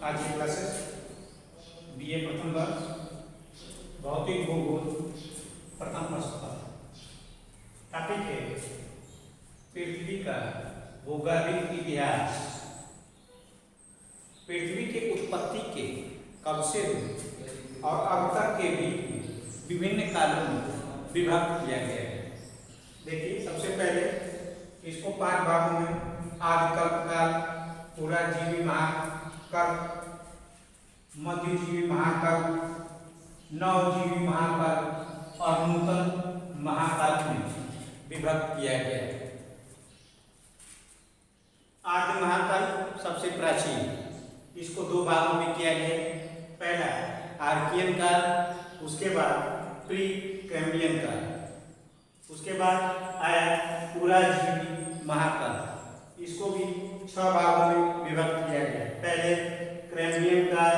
आज की classes BA प्रथम वर्ष भौतिक भूगोल प्रथम वर्ष का टॉपिक है पृथ्वी का भौगोलिक इतिहास। पृथ्वी के उत्पत्ति के कब से हुई और अब तक के भी विभिन्न कालों में विभक्त किया गया है। देखिए, सबसे पहले इसको 5 भागों में आदिकल्प काल, पुराजीवी महाकल्प, मध्यजीवी महाकल्प, नवजीवी महाकल्प और नूतन महाकल्प में विभक्त किया गया है। आदि महाकल्प सबसे प्राचीन, इसको 2 भागों में किया गया है। पहला आर्कियन काल, उसके बाद प्री कैम्ब्रियन काल, उसके बाद आया पुराजीवी महाकल्प। इसको भी 6 भागों में विभक्त किया गया। पहले कैम्ब्रियन काल,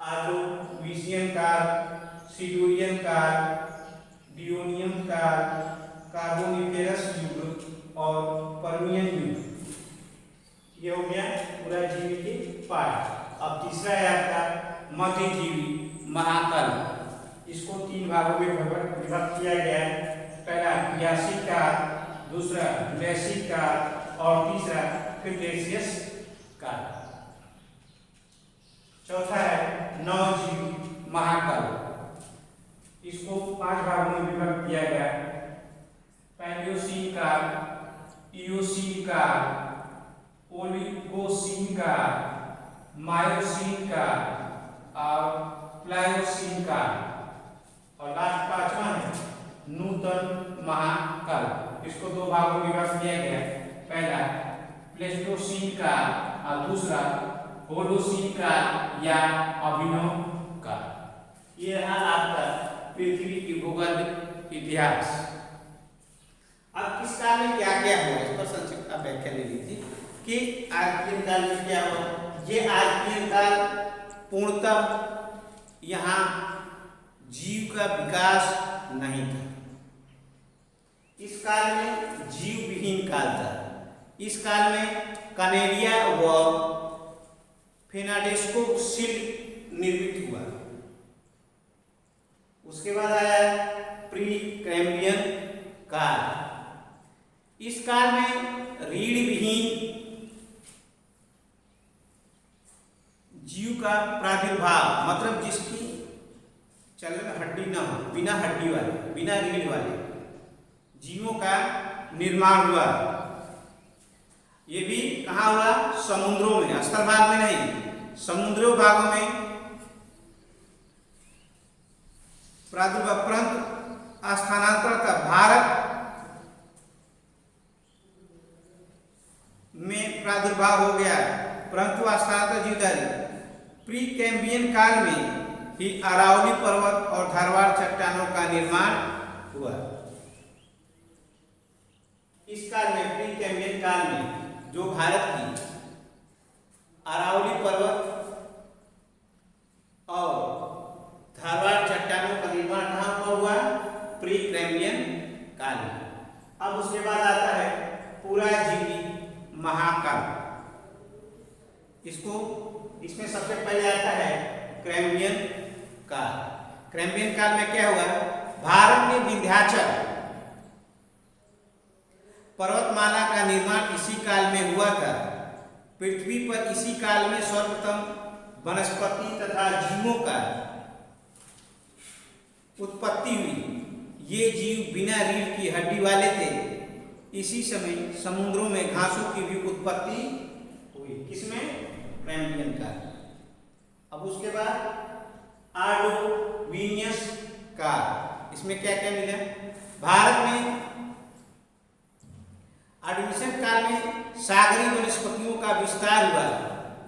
ऑर्डोविशियन काल, सिल्यूरियन काल, डियोनियन काल, कार्बोनिफेरस युग और पर्मियन युग। ये हो गया पुराजीवी के पार्ट। अब तीसरा है आपका मध्यजीवी महाकल्प। इसको 3 भागों में विभक्त किया गया है। पहला क्रियाशील काल, दूसरा जुरासिक काल और तीसरा क्रिटेशियस काल। चौथा है नवजीवी महाकल्प। इसको 5 भागों में विभक्त किया गया है। पैलियोसीन काल, इयोसीन काल, ओलिगोसीन काल, मायोसीन काल और प्लायोसीन काल। और लास्ट 5वां है नूतन महाकल्प। इसको 2 भागों में विभक्त किया गया। पहला प्लेस्टोसीन काल और दूसरा होलोसीन काल या अभिनव काल। ये रहा आपका पृथ्वी की भौगोलिक इतिहास। अब किस काल में क्या क्या हुआ, इस पर संक्षिप्त व्याख्या ले लीजिए कि आर्कियन काल में क्या हुआ। ये आर्कियन काल पूर्णतः यहाँ जीव का विकास नहीं था। इस काल में जीव विहीन काल था। इस काल में कनेरिया व फेनाडेस्को शिल्प निर्मित हुआ। उसके बाद आया प्री कैम्ब्रियन काल। इस काल में रीढ़ विहीन जीव का प्रादुर्भाव, मतलब जिसकी चलने में हड्डी न हो, बिना हड्डी वाले, बिना रीढ़ वाले जीवों का निर्माण हुआ। ये भी कहाँ हुआ? समुद्रों में, स्थल भाग में नहीं, समुद्री भागों में प्रादुर्भाव। परंतु स्थानांतरण का भारत में प्रादुर्भाव हो गया, परंतु स्थानांतर जीवधारी। प्री कैम्ब्रियन काल में ही अरावली पर्वत और धारवाड़ चट्टानों का निर्माण हुआ। इस काल में, प्री कैम्ब्रियन काल में, जो भारत की अरावली पर्वत और धारवाड़ चट्टानों का निर्माण कहाँ पर हुआ? प्री कैम्ब्रियन काल में। अब उसके बाद आता है पुराजीवी महाकल्प। इसमें सबसे पहले आता है कैम्ब्रियन काल। कैम्ब्रियन काल में क्या हुआ? भारत में विंध्याचल पर्वतमाला का निर्माण इसी काल में हुआ था। पृथ्वी पर इसी काल में सर्वप्रथम वनस्पति तथा जीवों का उत्पत्ति हुई। ये जीव बिना रीढ़ की हड्डी वाले थे। इसी समय समुद्रों में घासों की भी उत्पत्ति हुई। किसमें? कैम्ब्रियन काल। अब उसके बाद ऑर्डोविशियन काल। इसमें क्या क्या मिला? भारत में ऑर्डोविशियन काल में सागरीय वनस्पतियों का विस्तार हुआ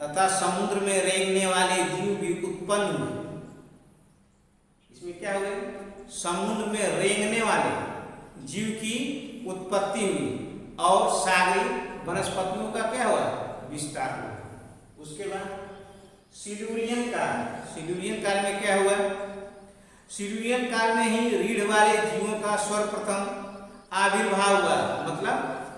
तथा समुद्र में रेंगने वाले जीव भी उत्पन्न हुए। इसमें क्या हुए? समुद्र में रेंगने वाले जीव की उत्पत्ति हुई और सागरीय वनस्पतियों का क्या हुआ? विस्तार हुआ। उसके बाद सिल्यूरियन काल। सिल्यूरियन काल में क्या हुआ? सिल्यूरियन काल में ही रीढ़ वाले जीवों का सर्वप्रथम आविर्भाव हुआ, मतलब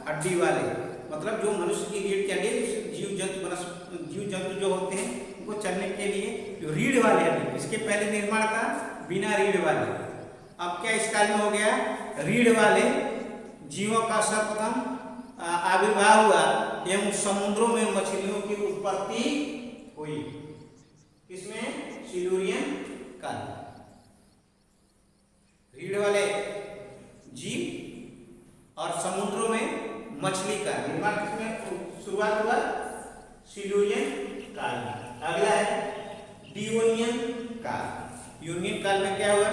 हड्डी वाले, मतलब जो मनुष्य की रीढ़ के हड्डी जीव जीव जंतु जो होते हैं उनको चलने के लिए जो रीढ़ वाले हैं, इसके पहले निर्माण था बिना रीढ़ वाले। अब क्या इस काल में हो गया, रीढ़ वाले जीवों का सर्वप्रथम आविर्भाव हुआ एवं समुद्रों में मछलियों की उत्पत्ति हुई। इसमें सिल्यूरियन काल, रीढ़ वाले जीव और समुद्रों में मछली का निर्माण किसमें शुरुआत हुआ, सिल्यूरियन काल में। अगला है डियोनियन काल। डियोनियन काल में क्या हुआ,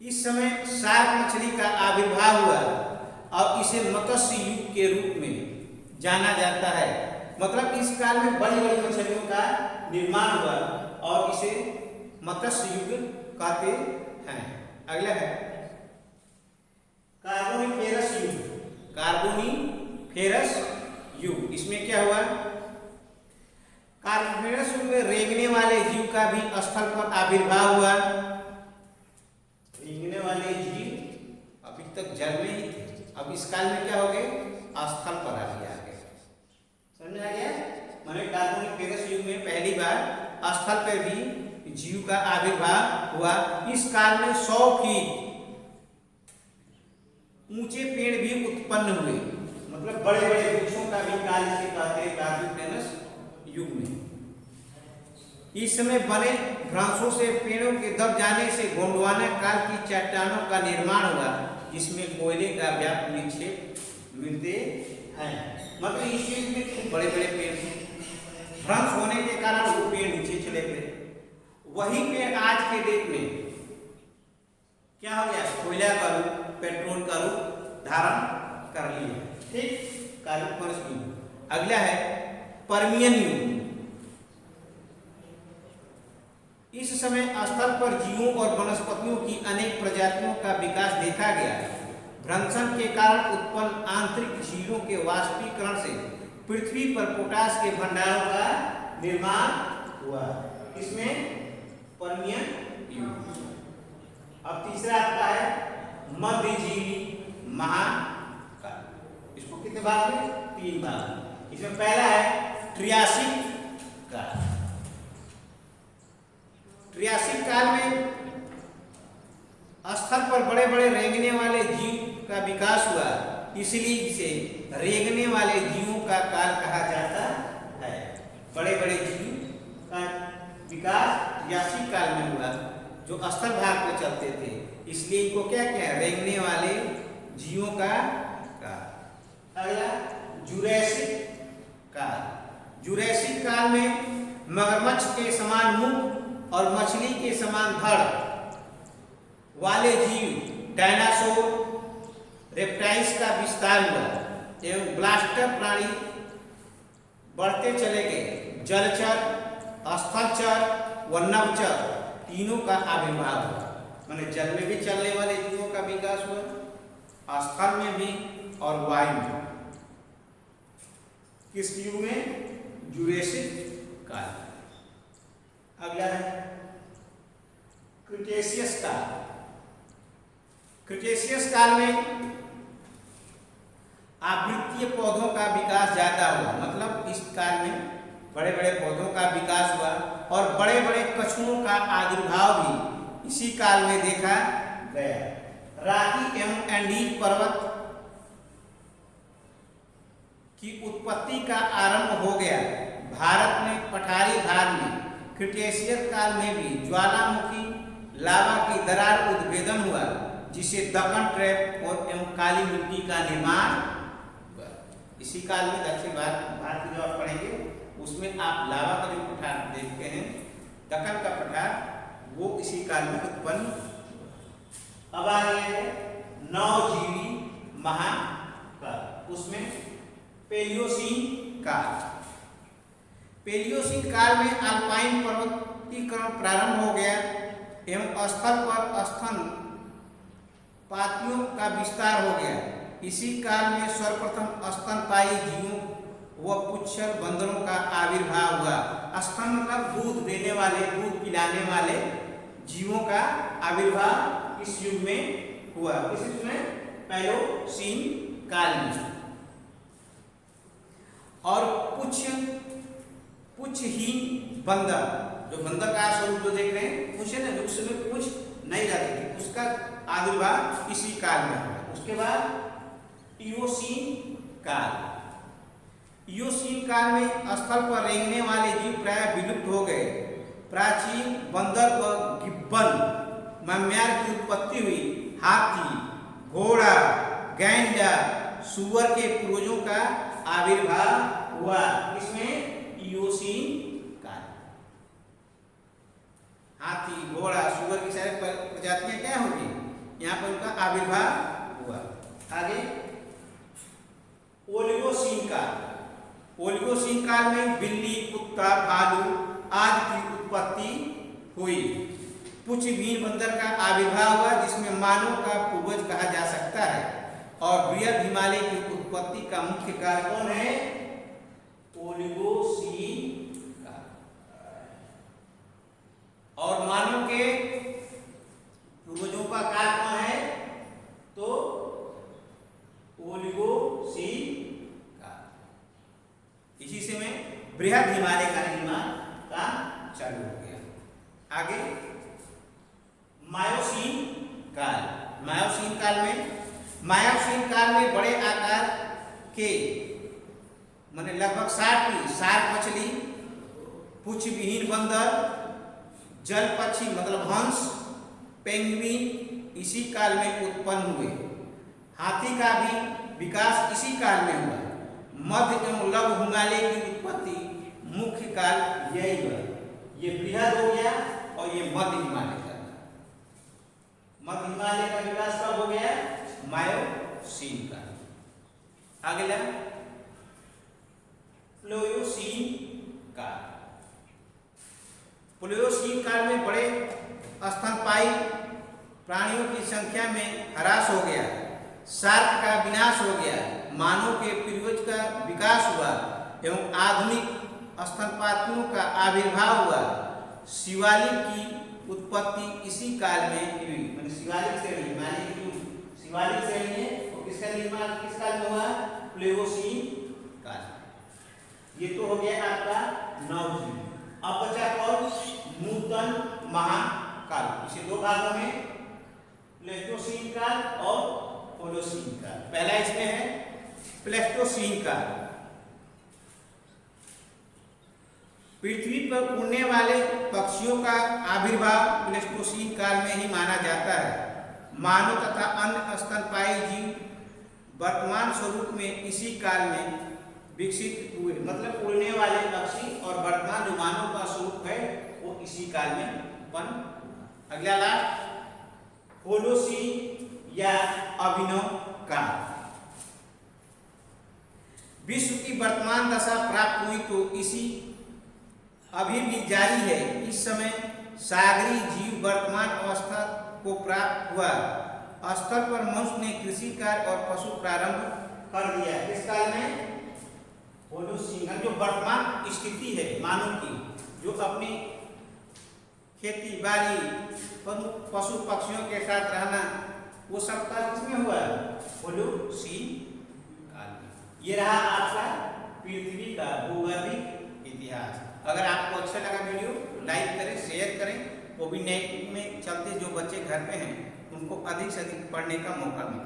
इस समय शार्क मछली का आविर्भाव हुआ और इसे मत्स्य युग के रूप में जाना जाता है। मतलब इस काल में बड़ी बड़ी मछलियों का निर्माण हुआ और इसे मत्स्य युग कहते हैं। अगला है कार्बोनिफेरस युग। कार्बोनिफेरस युग, इसमें क्या हुआ, कार्बोनिफेरस युग में रेंगने वाले जीव का भी स्थल पर आविर्भाव हुआ। रेंगने वाले जीव अभी तक जल में ही थे, अब इस काल में क्या हो गए, स्थल पर आ गया। समझ आ गया, मैंने कार्बोनिफेरस युग में पहली बार स्थल पर भी जीव का आविर्भाव हुआ। इस काल में 100 फीट ऊंचे पेड़ भी उत्पन्न हुए, मतलब बड़े बड़े वृक्षों का भी काल इसे कहते हैं कार्बोनिफेरस युग में। इस समय बने भ्रंशों से पेड़ों के दब जाने से गोंडवाना काल की चट्टानों का निर्माण हुआ, जिसमें कोयले का व्यापक निक्षेप मिलते हैं। मतलब इस युग में खूब बड़े बड़े पेड़ थे, भ्रंश होने के कारण वो पेड़ नीचे चले गए। वही पेड़ आज के डेट में क्या हो गया, कोयला का रूप, पेट्रोल का रूप धारण कर लिया। ठीक, कार्बोनिफेरस युग। अगला है पर्मियन युग। इस समय स्थल पर जीवों और वनस्पतियों की अनेक प्रजातियों का विकास देखा गया। भ्रंशन के कारण उत्पन्न आंतरिक झीलों के वाष्पीकरण से पृथ्वी पर पोटास के भंडारों का निर्माण हुआ। इसमें पर्मियन युग। अब तीसरा आता है मध्यजीवी महाकाल। इसको कितने भाग में, 3 भाग। इसमें पहला है ट्रियासिक काल। ट्रियासिक काल में स्थल पर बड़े बड़े रेंगने वाले जीव का विकास हुआ, इसलिए इसे रेंगने वाले जीवों का काल कहा जाता है। बड़े बड़े जीव का विकास ट्रियासिक काल में हुआ जो स्थल भाग में चलते थे, इसलिए इनको क्या क्या, रेंगने वाले जीवों का काल। अगला जुरैसिक काल। जुरैसिक काल में मगरमच्छ के समान मुंह और मछली के समान धड़ वाले जीव डायनासोर, रेप्टाइल्स का विस्तार हुआ एवं ब्लास्टर प्राणी बढ़ते चले गए। जलचर, स्थलचर व नभचर तीनों का आविर्भाव हुआ। माने जल में भी चलने वाले जीवों का विकास हुआ, स्थल में भी और वायु में। किस युग में, जुरेसिक काल। अगला है क्रिटेशियस काल। क्रिटेशियस काल में आवृत्तीय पौधों का विकास ज्यादा हुआ। मतलब इस काल में बड़े बड़े पौधों का विकास हुआ और बड़े बड़े कछुओं का आविर्भाव भी इसी काल में देखा गया। राकी एवं एंडीज पर्वत की उत्पत्ति का आरंभ हो गया। भारत में पठारी भाग में क्रिटेशियस काल में भी ज्वालामुखी लावा की दरार उद्भेदन हुआ, जिसे दक्कन ट्रैप और एवं काली मिट्टी का निर्माण हुआ। इसी काल में दक्षिण भारत की जो आप पढ़ेंगे उसमें आप लावा का जो पठार देखते हैं, दक्कन का पठार, वो इसी काल में उत्पन्न। अब आ गया है नवजीवी महाकाल। उसमें पेलियोसीन काल। पेलियोसीन काल में अल्पाइन पर्वतीकरण प्रारंभ हो गया एवं स्थल पर स्तन पातियों का विस्तार हो गया। इसी काल में सर्वप्रथम स्तनपायी जीवों व पुच्छर बंदरों का आविर्भाव हुआ। स्तन मतलब दूध देने वाले, दूध पिलाने वाले जीवों का आविर्भाव इस युग में हुआ। इस युग में प्लायोसीन काल में। और पुच्छहीन बंदर, जो बंदर का स्वरूप जो देख रहे हैं, पूछ है ना, जो उसमें पूछ नहीं रहती थी, उसका आविर्भाव इसी काल में हुआ। उसके बाद इयोसीन काल। इयोसीन काल में स्थल पर रेंगने वाले जीव प्राय विलुप्त हो गए। प्राचीन बंदर व गिब्बन मम्यार की उत्पत्ति हुई। हाथी, घोड़ा, गैंडा, सुअर के पूर्वजों का आविर्भाव हुआ। इसमें इयोसीन काल। हाथी, घोड़ा, सुअर की सारी प्रजातियां क्या होगी, यहाँ पर उनका आविर्भाव हुआ। आगे ओलिगोसीन काल। ओलिगोसीन काल में बिल्ली, कुत्ता, भालू आदि की उत्पत्ति हुई। पुच्छहीन बंदर का आविर्भाव हुआ, जिसमें मानव का पूर्वज कहा जा सकता है। और बृहद हिमालय की उत्पत्ति का मुख्य कारण कौन है, ओलिगोसीन काल। और मानव के पूर्वजों का काल कौन है, तो ओलिगोसीन काल। इसी से में बृहद हिमालय का निर्माण का चालू हो गया। आगे मायोसीन काल। मायोसीन काल में बड़े आकार के माने लगभग 60 की शार्क मछली, पुच्छविहीन बंदर, जल पक्षी मतलब हंस, पेंगुइन इसी काल में उत्पन्न हुए। हाथी का भी विकास इसी काल में हुआ। मध्य एवं लघु हिमालय की उत्पत्ति मुख्य काल यही हुआ। ये बृहद हो गया और ये मध्य हिमालय का। मध्य हिमालय का विकास कब हो गया, मायोसीन काल। अगला प्लायोसीन काल। प्लायोसीन काल में बड़े स्तनपायी प्राणियों की संख्या में ह्रास हो गया। शार्क का विनाश हो गया। मानव के पूर्वज का विकास हुआ एवं आधुनिक स्तनपायियों का आविर्भाव हुआ। शिवालिक की उत्पत्ति इसी काल में हुई। मतलब शिवालिक श्रेणी, हिमालय की जो शिवालिक श्रेणी है वो किसका निर्माण किस काल में हुआ, प्लायोसीन काल। ये तो हो गया आपका 9 जीव। अब बचा कौन, नूतन महाकाल। इसे दो भागों में प्लेस्टोसीन काल और होलोसीन काल। पहला इसमें है प्लेस्टोसीन काल। पृथ्वी पर उड़ने वाले पक्षियों का आविर्भाव प्लेस्टोसीन काल में ही माना जाता है। मानव तथा अन्य स्तनपायी जीव वर्तमान स्वरूप में इसी काल में विकसित हुए। मतलब उड़ने वाले पक्षी और वर्तमान जो मानव का स्वरूप है वो इसी काल में उत्पन्न। अगला लास्ट होलोसीन या अभिनव काल। विश्व की वर्तमान दशा प्राप्त हुई तो इसी अभी भी जारी है। इस समय सागरीय जीव वर्तमान अवस्था को प्राप्त हुआ। स्तर पर मनुष्य ने कृषि कार्य और पशु प्रारंभ कर दिया। इस काल में होलोसीन जो वर्तमान स्थिति है मानव की, जो अपनी खेती बाड़ी पशु पक्षियों के साथ रहना, वो सब काल किसमें हुआ, होलोसीन काल में। ये रहा आपका पृथ्वी का भूगर्भिक इतिहास। अगर आपको अच्छा लगा वीडियो तो लाइक करें, शेयर करें। कोविड-19 में चलते जो बच्चे घर पे हैं उनको अधिक से अधिक पढ़ने का मौका मिले।